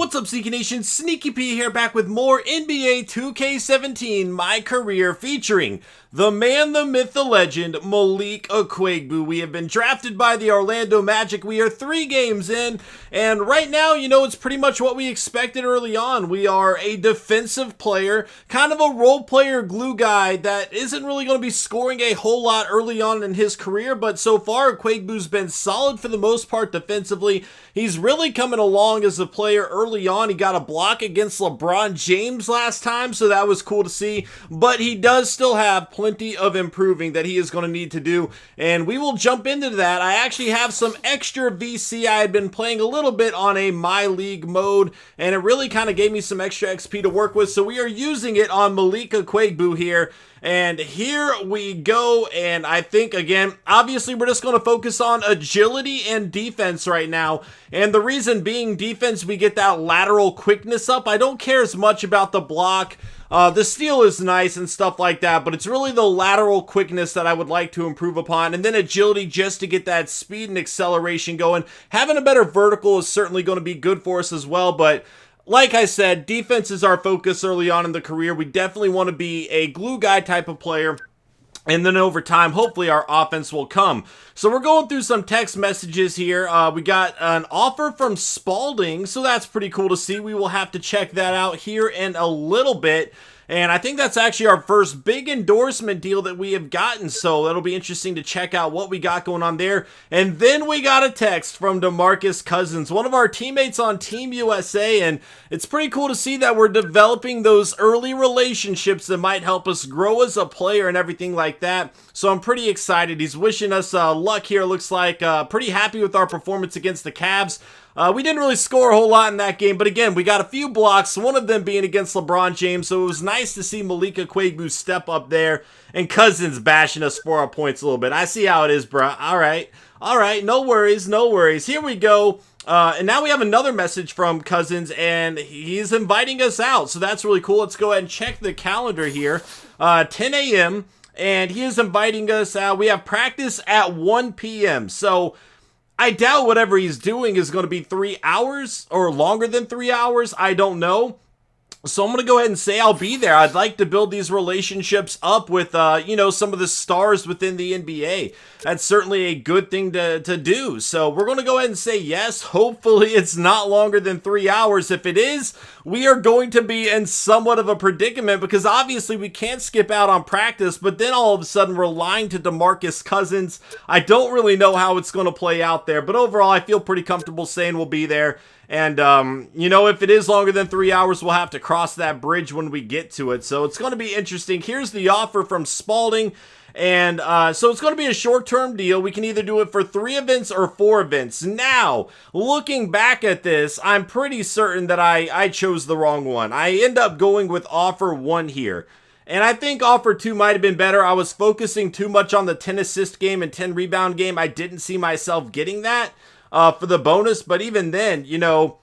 What's up, Sneaky Nation? Sneaky P here, back with more NBA 2K17 MyCareer, featuring the man, the myth, the legend, Maalik Akwuegbu. We have been drafted by the Orlando Magic. We are 3 games in, and right now, you know, it's pretty much what we expected early on. We are a defensive player, kind of a role player glue guy that isn't really going to be scoring a whole lot early on in his career, but so far, Akwuegbu's been solid for the most part defensively. He's really coming along as a player early on. He got a block against LeBron James last time, so that was cool to see, but he does still have plenty of improving that he is going to need to do, and we will jump into that. I actually have some extra VC. I had been playing a little bit on a My League mode, and it really kind of gave me some extra XP to work with, so we are using it on Maalik Akwuegbu here. And here we go, and I think, again, obviously we're just going to focus on agility and defense right now, and the reason being defense, we get that lateral quickness up. I don't care as much about the block. The steal is nice and stuff like that, but it's really the lateral quickness that I would like to improve upon, and then agility just to get that speed and acceleration going. Having a better vertical is certainly going to be good for us as well, but like I said, defense is our focus early on in the career. We definitely want to be a glue guy type of player. And then over time, hopefully our offense will come. So we're going through some text messages here. We got an offer from Spalding, so that's pretty cool to see. We will have to check that out here in a little bit. And I think that's actually our first big endorsement deal that we have gotten, so that'll be interesting to check out what we got going on there. And then we got a text from DeMarcus Cousins, one of our teammates on Team USA, and it's pretty cool to see that we're developing those early relationships that might help us grow as a player and everything like that. So I'm pretty excited. He's wishing us luck here, looks like. Pretty happy with our performance against the Cavs. We didn't really score a whole lot in that game, but again, we got a few blocks, one of them being against LeBron James, so it was nice to see Maalik Akwuegbu step up there, and Cousins bashing us for our points a little bit. I see how it is, bro. All right, no worries, no worries. Here we go. And now we have another message from Cousins, and he's inviting us out, so that's really cool. Let's go ahead and check the calendar here. 10 a.m., and he is inviting us out. We have practice at 1 p.m., so I doubt whatever he's doing is going to be 3 hours or longer than 3 hours. I don't know. So I'm going to go ahead and say I'll be there. I'd like to build these relationships up with, you know, some of the stars within the NBA. That's certainly a good thing to do. So we're going to go ahead and say yes. Hopefully it's not longer than 3 hours. If it is, we are going to be in somewhat of a predicament because obviously we can't skip out on practice, but then all of a sudden we're lying to DeMarcus Cousins. I don't really know how it's going to play out there, but overall I feel pretty comfortable saying we'll be there. And, you know, if it is longer than 3 hours, we'll have to cross that bridge when we get to it. So it's going to be interesting. Here's the offer from Spalding. And so it's going to be a short-term deal. We can either do it for 3 events or 4 events. Now, looking back at this, I'm pretty certain that I chose the wrong one. I end up going with offer 1 here. And I think offer 2 might have been better. I was focusing too much on the 10 assist game and 10 rebound game. I didn't see myself getting that for the bonus, but even then, you know,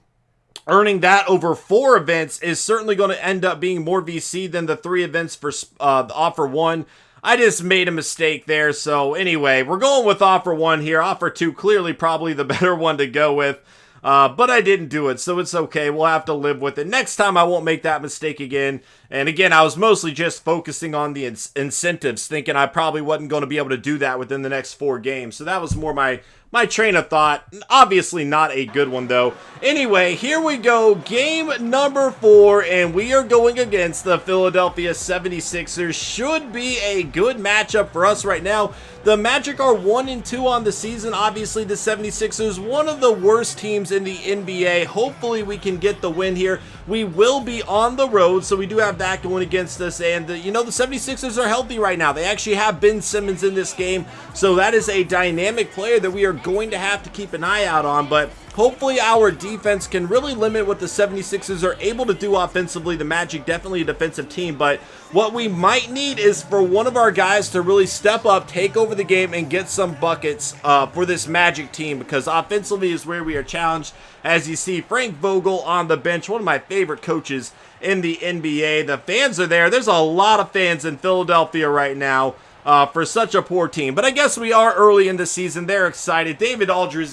earning that over 4 events is certainly going to end up being more VC than the 3 events for the offer 1. I just made a mistake there, so anyway, we're going with offer 1 here. Offer 2, clearly probably the better one to go with. But I didn't do it, so it's okay. We'll have to live with it. Next time, I won't make that mistake again. And again, I was mostly just focusing on the incentives, thinking I probably wasn't going to be able to do that within the next 4 games. So that was more my train of thought. Obviously not a good one, though. Anyway, here we go. Game number 4, and we are going against the Philadelphia 76ers. Should be a good matchup for us right now. The Magic are 1-2 on the season. Obviously, the 76ers, one of the worst teams in the NBA. Hopefully, we can get the win here. We will be on the road, so we do have that going against us. And, you know, the 76ers are healthy right now. They actually have Ben Simmons in this game, so that is a dynamic player that we are going to have to keep an eye out on. But hopefully our defense can really limit what the 76ers are able to do offensively. The Magic, definitely a defensive team, but what we might need is for one of our guys to really step up, take over the game, and get some buckets for this Magic team, because offensively is where we are challenged. As you see, Frank Vogel on the bench, one of my favorite coaches in the NBA. The fans are there. There's a lot of fans in Philadelphia right now. for such a poor team. But I guess we are early in the season. They're excited. David Aldridge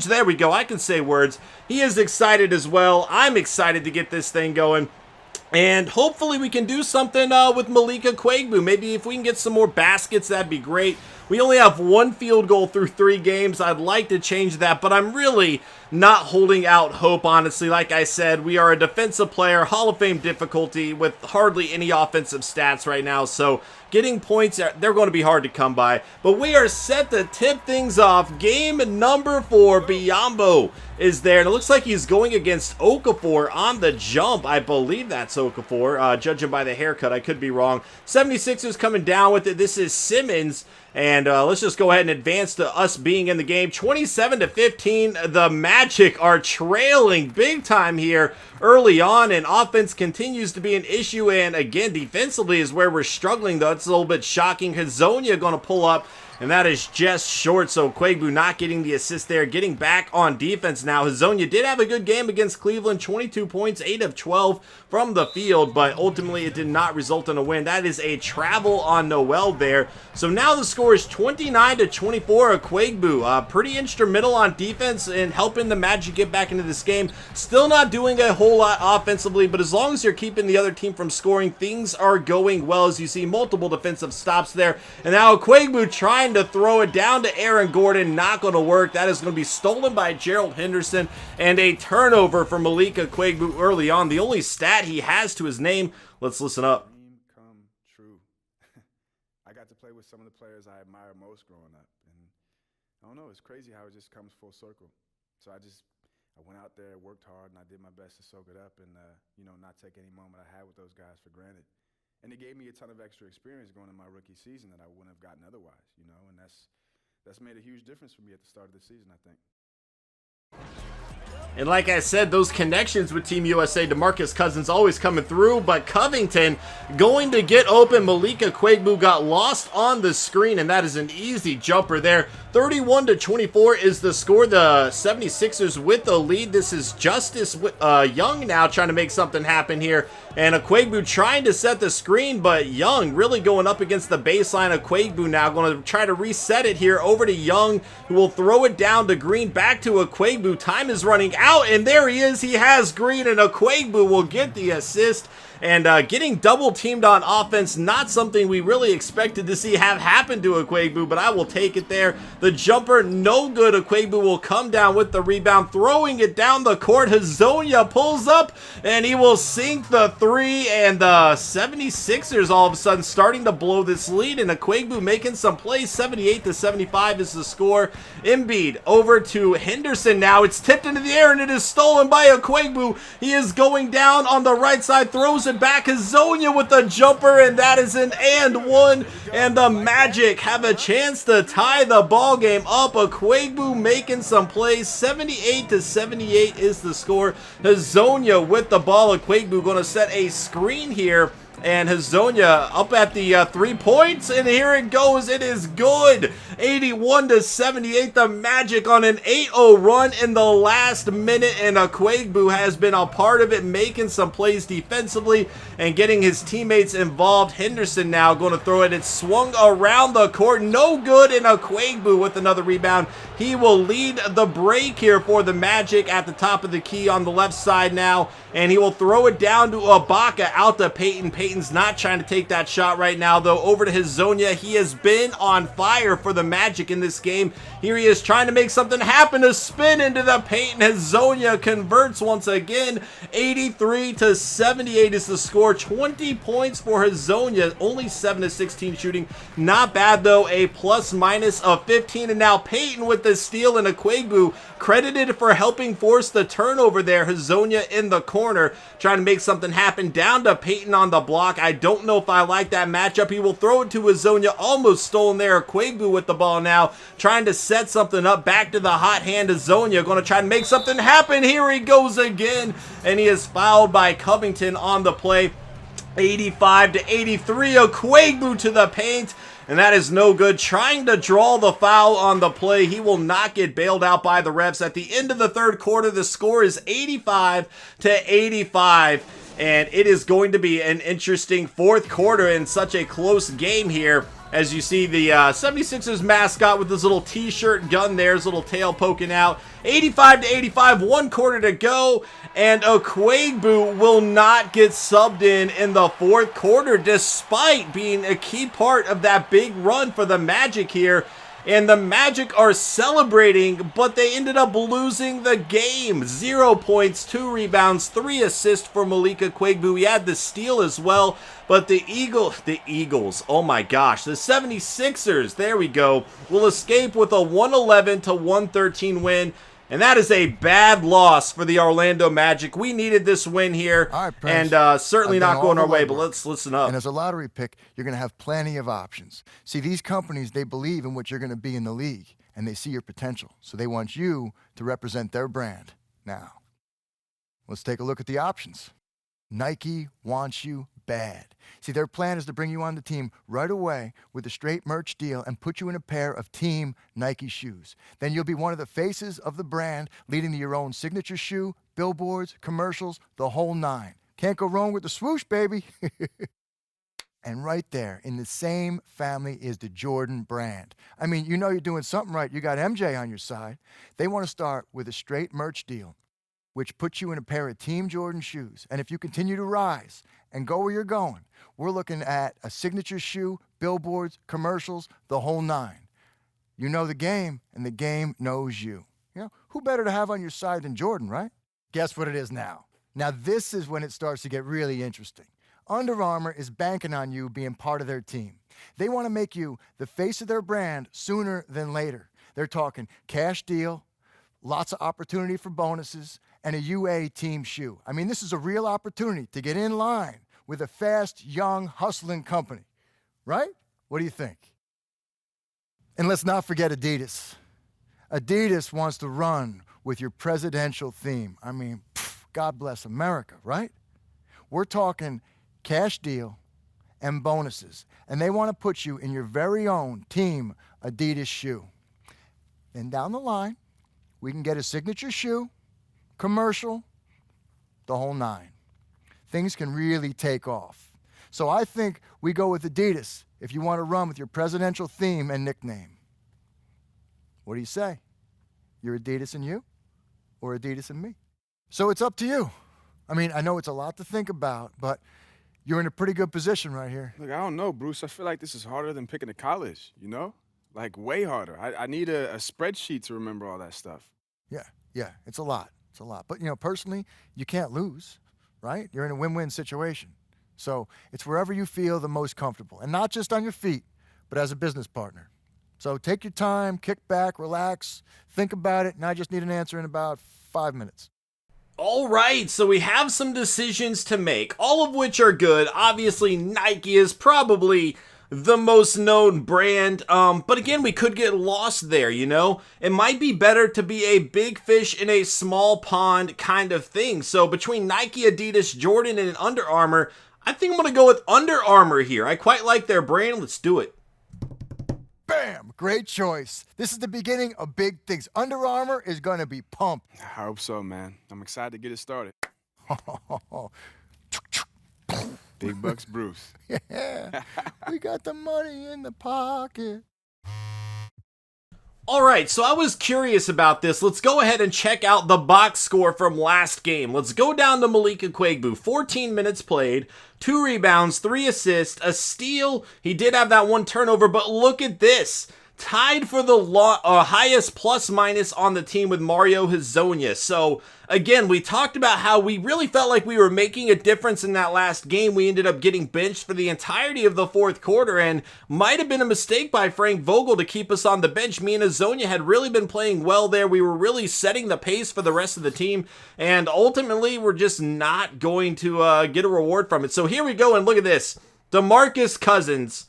there we go. I can say words. He is excited as well. I'm excited to get this thing going. And hopefully we can do something with Maalik Akwuegbu. Maybe if we can get some more baskets, that'd be great. We only have 1 field goal through 3 games. I'd like to change that, but I'm really not holding out hope, honestly. Like I said, we are a defensive player, Hall of Fame difficulty with hardly any offensive stats right now. So getting points, they're going to be hard to come by. But we are set to tip things off. Game number 4, Biyombo is there. And it looks like he's going against Okafor on the jump. I believe that's Okafor, judging by the haircut. I could be wrong. 76ers coming down with it. This is Simmons. And let's just go ahead and advance to us being in the game. 27-15, the Magic are trailing big time here early on, and offense continues to be an issue. And again, defensively is where we're struggling, though. It's a little bit shocking. Hazonia going to pull up, and that is just short. So Akwuegbu not getting the assist there, getting back on defense now. Hazonia did have a good game against Cleveland, 22 points, 8 of 12 from the field, but ultimately it did not result in a win. That is a travel on Noel there. So now the score is 29-24. Akwuegbu, pretty instrumental on defense and helping the Magic get back into this game. Still not doing a whole lot offensively, but as long as you're keeping the other team from scoring, things are going well, as you see multiple defensive stops there. And now Akwuegbu trying to throw it down to Aaron Gordon, not going to work. That is going to be stolen by Gerald Henderson, and a turnover for Maalik Akwuegbu early on. The only stat he has to his name. Let's listen up. Come true. I got to play with some of the players I admire most growing up, and I don't know, it's crazy how it just comes full circle. So I went out there, worked hard, and I did my best to soak it up and not take any moment I had with those guys for granted. And it gave me a ton of extra experience going in my rookie season that I wouldn't have gotten otherwise, and that's made a huge difference for me at the start of the season, I think. And like I said, those connections with Team USA, DeMarcus Cousins always coming through, but Covington going to get open. Maalik Akwuegbu got lost on the screen, and that is an easy jumper there. 31-24 is the score. The 76ers with the lead. This is Justice Young now trying to make something happen here. And Akwuegbu trying to set the screen, but Young really going up against the baseline. Akwuegbu now going to try to reset it here over to Young, who will throw it down to Green. Back to Akwuegbu. Time is running out, and there he is. He has Green, and Akwuegbu will get the assist. And getting double teamed on offense, not something we really expected to see have happen to Akwuegbu, but I will take it there. The jumper, no good. Akwuegbu will come down with the rebound, throwing it down the court. Hazonia pulls up, and he will sink the 3, and the 76ers all of a sudden starting to blow this lead, and Akwuegbu making some plays. 78-75 is the score. Embiid over to Henderson now. It's tipped into the air, and it is stolen by Akwuegbu. He is going down on the right side, throws it back. Hazonia with the jumper, and that is an and one, and the Magic have a chance to tie the ball game up. Akwuegbu making some plays. 78-78 is the score. Hazonia with the ball. Akwuegbu going to set a screen here, and Hazonia up at the 3 points, and here it goes. It is good. 81-78. The Magic on an 8-0 run in the last minute, and Akwuegbu has been a part of it, making some plays defensively and getting his teammates involved. Henderson now going to throw it. It's swung around the court. No good, and Akwuegbu with another rebound. He will lead the break here for the Magic at the top of the key on the left side now, and he will throw it down to Ibaka, out to Payton. Payton's not trying to take that shot right now, though. Over to Hazonia. He has been on fire for the Magic in this game. Here he is trying to make something happen. A spin into the Payton. Hazonia converts once again. 83-78 is the score. 20 points for Hazonia. Only 7-16 shooting. Not bad, though. A plus-minus of 15. And now Payton with the steal, and Akwuegbu credited for helping force the turnover there. Hazonia in the corner trying to make something happen. Down to Payton on the block. I don't know if I like that matchup. He will throw it to Hazonia. Almost stolen there. Akwuegbu with the ball now, trying to set something up. Back to the hot hand. Hazonia going to try and make something happen. Here he goes again, and he is fouled by Covington on the play. 85-83. Akwuegbu to the paint, and that is no good. Trying to draw the foul on the play. He will not get bailed out by the refs. At the end of the third quarter, the score is 85-85. and it is going to be an interesting fourth quarter in such a close game here. As you see the 76ers mascot with his little t-shirt gun there, his little tail poking out. 85-85, 1 quarter to go, and Akwuegbu will not get subbed in the fourth quarter despite being a key part of that big run for the Magic here. And the Magic are celebrating, but they ended up losing the game. 0 points, 2 rebounds, 3 assists for Maalik Akwuegbu. He had the steal as well, but the Eagles, oh my gosh, the 76ers, there we go, will escape with a 111-113 win. And that is a bad loss for the Orlando Magic. We needed this win here, and certainly not going our way, but let's listen up. And as a lottery pick, you're going to have plenty of options. See, these companies, they believe in what you're going to be in the league, and they see your potential. So they want you to represent their brand. Now, let's take a look at the options. Nike wants you bad. See, their plan is to bring you on the team right away with a straight merch deal and put you in a pair of team Nike shoes. Then you'll be one of the faces of the brand, leading to your own signature shoe, billboards, commercials, the whole 9. Can't go wrong with the swoosh, baby. And right there, in the same family, is the Jordan brand. I mean, you know you're doing something right. You got MJ on your side. They want to start with a straight merch deal, which puts you in a pair of Team Jordan shoes. And if you continue to rise and go where you're going, we're looking at a signature shoe, billboards, commercials, the whole 9. You know the game, and the game knows you. You know, who better to have on your side than Jordan, right? Guess what it is now? Now this is when it starts to get really interesting. Under Armour is banking on you being part of their team. They want to make you the face of their brand sooner than later. They're talking cash deal, lots of opportunity for bonuses, and a UA team shoe. I mean, this is a real opportunity to get in line with a fast, young, hustling company, right? What do you think? And let's not forget Adidas. Adidas wants to run with your presidential theme. I mean, God bless America, right? We're talking cash deal and bonuses, and they want to put you in your very own team Adidas shoe. Then down the line, we can get a signature shoe, commercial, the whole 9. Things can really take off. So I think we go with Adidas if you want to run with your presidential theme and nickname. What do you say? You're Adidas and you, or Adidas and me? So it's up to you. I mean, I know it's a lot to think about, but you're in a pretty good position right here. Look, I don't know, Bruce. I feel like this is harder than picking a college, you know? Like, way harder. I need a spreadsheet to remember all that stuff. Yeah, it's a lot. It's a lot. But, you know, personally, you can't lose, right? You're in a win-win situation. So it's wherever you feel the most comfortable, and not just on your feet, but as a business partner. So take your time, kick back, relax, think about it, and I just need an answer in about 5 minutes. All right, so we have some decisions to make, all of which are good. Obviously, Nike is probably the most known brand, but again, we could get lost there, you know? It might be better to be a big fish in a small pond kind of thing. So between Nike, Adidas, Jordan, and Under Armour, I think I'm going to go with Under Armour here. I quite like their brand. Let's do it. Bam! Great choice. This is the beginning of big things. Under Armour is going to be pumped. I hope so, man. I'm excited to get it started. Big bucks, Bruce. Yeah, we got the money in the pocket. All right, so I was curious about this. Let's go ahead and check out the box score from last game. Let's go down to Maalik Akwuegbu. 14 minutes played, 2 rebounds, 3 assists, a steal. He did have that 1 turnover, but look at this. Tied for the highest plus-minus on the team with Mario Hezonja. So, again, we talked about how we really felt like we were making a difference in that last game. We ended up getting benched for the entirety of the fourth quarter, and might have been a mistake by Frank Vogel to keep us on the bench. Me and Hezonja had really been playing well there. We were really setting the pace for the rest of the team, and ultimately, we're just not going to get a reward from it. So here we go, and look at this. DeMarcus Cousins,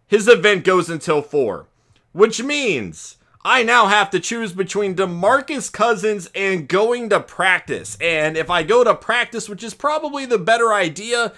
his event goes until 4. Which means I now have to choose between DeMarcus Cousins and going to practice. And if I go to practice, which is probably the better idea,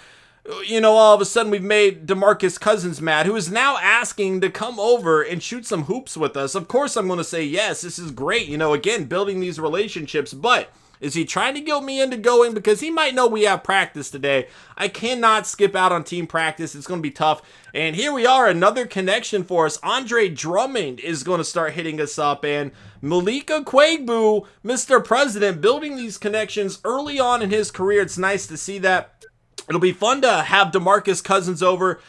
you know, all of a sudden we've made DeMarcus Cousins mad, who is now asking to come over and shoot some hoops with us. Of course I'm going to say yes, this is great, you know, again, building these relationships. But Is he trying to guilt me into going? Because he might know we have practice today. I cannot skip out on team practice. It's going to be tough. And here we are, another connection for us. Andre Drummond is going to start hitting us up. And Maalik Akwuegbu, Mr. President, building these connections early on in his career. It's nice to see that. It'll be fun to have DeMarcus Cousins over.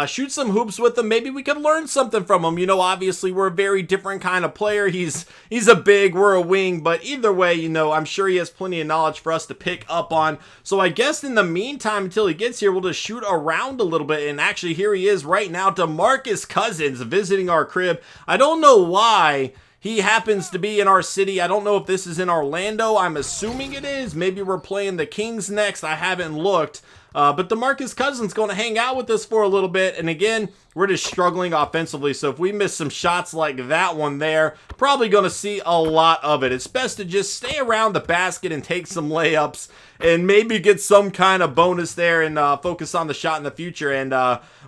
Shoot some hoops with him. Maybe we could learn something from him. You know, obviously we're a very different kind of player. He's a big, we're a wing, but either way, you know, I'm sure he has plenty of knowledge for us to pick up on. So I guess in the meantime, until he gets here, we'll just shoot around a little bit. And actually, here he is right now, DeMarcus Cousins visiting our crib. I don't know why he happens to be in our city. I don't know if this is in Orlando. I'm assuming it is. Maybe we're playing the Kings next. I haven't looked. But DeMarcus Cousins going to hang out with us for a little bit. And again, we're just struggling offensively. So if we miss some shots like that one there, probably going to see a lot of it. It's best to just stay around the basket and take some layups and maybe get some kind of bonus there and focus on the shot in the future. And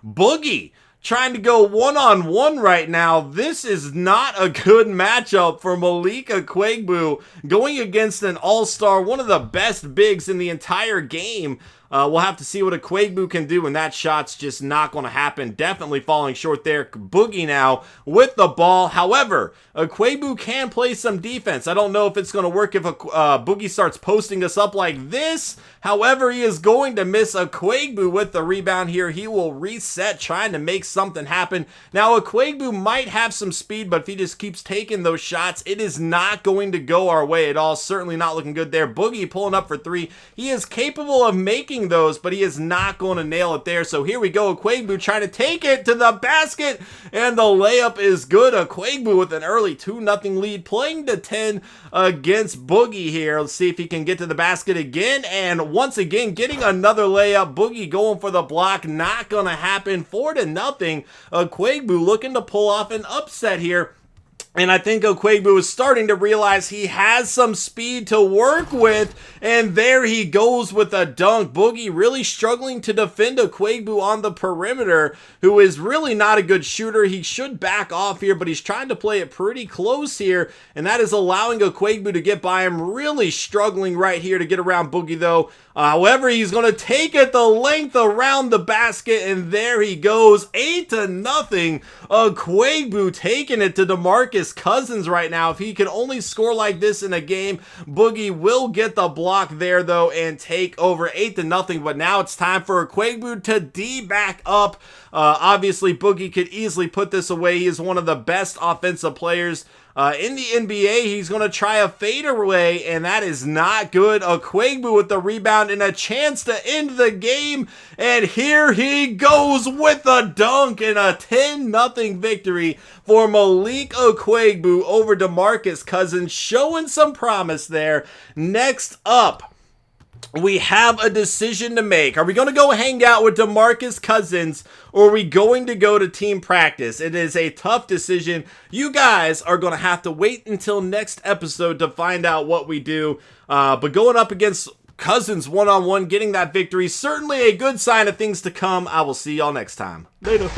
Boogie trying to go one-on-one right now. This is not a good matchup for Maalik Akwuegbu going against an all-star, one of the best bigs in the entire game. We'll have to see what Akwuegbu can do, and that shot's just not going to happen. Definitely falling short there. Boogie now with the ball. However, Akwuegbu can play some defense. I don't know if it's going to work if Boogie starts posting us up like this. However, he is going to miss. Akwuegbu with the rebound here. He will reset, trying to make something happen. Now, Akwuegbu might have some speed, but if he just keeps taking those shots, it is not going to go our way at all. Certainly not looking good there. Boogie pulling up for three. He is capable of making those, but he is not going to nail it there. So here we go. Akwuegbu trying to take it to the basket, and the layup is good. Akwuegbu with an early 2-0 lead, playing to 10 against Boogie here. Let's see if he can get to the basket again, and once again getting another layup. Boogie going for the block, not going to happen. 4-0. Akwuegbu looking to pull off an upset here. And I think Akwuegbu is starting to realize he has some speed to work with. And there he goes with a dunk. Boogie really struggling to defend Akwuegbu on the perimeter, who is really not a good shooter. He should back off here, but he's trying to play it pretty close here. And that is allowing Akwuegbu to get by him. Really struggling right here to get around Boogie, though. However, he's going to take it the length around the basket, and there he goes. 8-0. Akwuegbu taking it to DeMarcus Cousins right now. If he can only score like this in a game, Boogie will get the block there, though, and take over. 8-0. But now it's time for Akwuegbu to D back up. Obviously, Boogie could easily put this away. He is one of the best offensive players in the NBA. He's going to try a fadeaway, and that is not good. Akwuegbu with the rebound and a chance to end the game. And here he goes with a dunk and a 10-0 victory for Maalik Akwuegbu over DeMarcus Cousins, showing some promise there. Next up, we have a decision to make. Are we going to go hang out with DeMarcus Cousins, or are we going to go to team practice? It is a tough decision. You guys are going to have to wait until next episode to find out what we do. But going up against Cousins one-on-one, getting that victory, certainly a good sign of things to come. I will see y'all next time. Later.